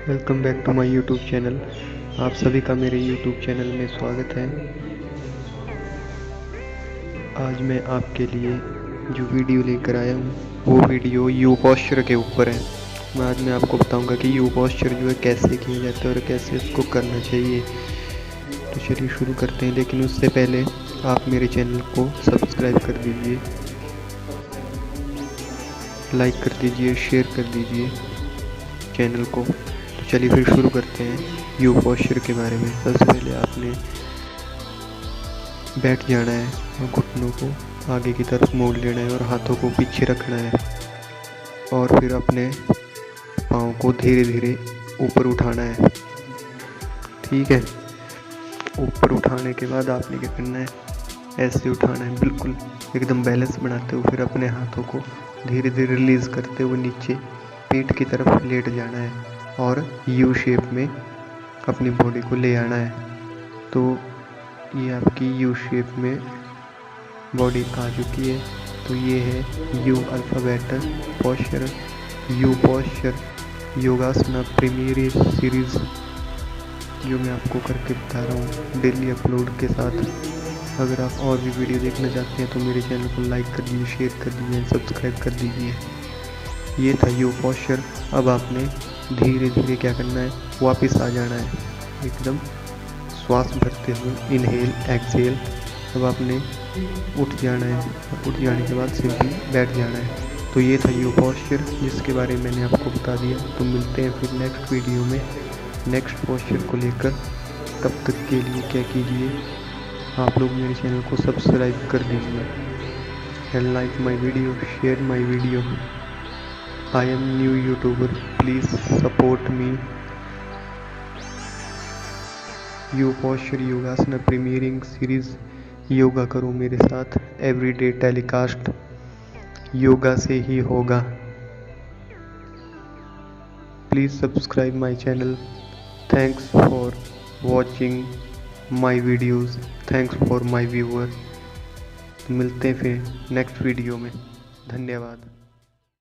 Welcome back to my YouTube channel. आप सभी का मेरे यूट्यूब चैनल में स्वागत है। आज मैं आपके लिए जो वीडियो लेकर आया हूँ वो वीडियो यू पोस्चर के ऊपर है। आज मैं आपको बताऊंगा कि यू पोस्चर जो है कैसे किया जाता है और कैसे उसको करना चाहिए। तो चलिए शुरू करते हैं, लेकिन उससे पहले आप मेरे चैनल को सब्सक्राइब कर दीजिए, लाइक कर दीजिए, शेयर कर दीजिए चैनल को। तो चलिए फिर शुरू करते हैं यू पोस्चर के बारे में। सबसे पहले आपने बैठ जाना है और घुटनों को आगे की तरफ मोड़ लेना है और हाथों को पीछे रखना है और फिर अपने पाँव को धीरे धीरे ऊपर उठाना है। ठीक है, ऊपर उठाने के बाद आपने क्या करना है, ऐसे उठाना है, बिल्कुल एकदम बैलेंस बनाते हुए। फिर अपने हाथों को धीरे धीरे रिलीज़ करते हुए नीचे पीठ की तरफ लेट जाना है और यू शेप में अपनी बॉडी को ले आना है। तो ये आपकी यू शेप में बॉडी आ चुकी है। तो ये है U alphabet posture, U posture yogasana premier series, जो मैं आपको करके बता रहा हूँ डेली अपलोड के साथ। अगर आप और भी वीडियो देखना चाहते हैं तो मेरे चैनल को लाइक कर दीजिए, शेयर कर दीजिए, सब्सक्राइब कर दीजिए। ये था यू पोस्चर। अब आपने धीरे धीरे क्या करना है, वापस आ जाना है एकदम श्वास भरते हुए, इनहेल एक्सहेल। अब आपने उठ जाना है, उठ जाने के बाद सिंपली बैठ जाना है। तो ये था यू पोस्चर जिसके बारे में मैंने आपको बता दिया। तो मिलते हैं फिर नेक्स्ट वीडियो में नेक्स्ट पोस्चर को लेकर। तब तक के लिए क्या कीजिए, आप लोग मेरे चैनल को सब्सक्राइब कर दीजिए and like my video, share my video. I am new YouTuber, please support me. You posture योगासना प्रीमियरिंग series, yoga करो मेरे साथ, एवरीडे टेलीकास्ट योगा से ही होगा। Please subscribe my channel. Thanks for watching my videos, thanks for my viewer. मिलते हैं फिर next video में। धन्यवाद।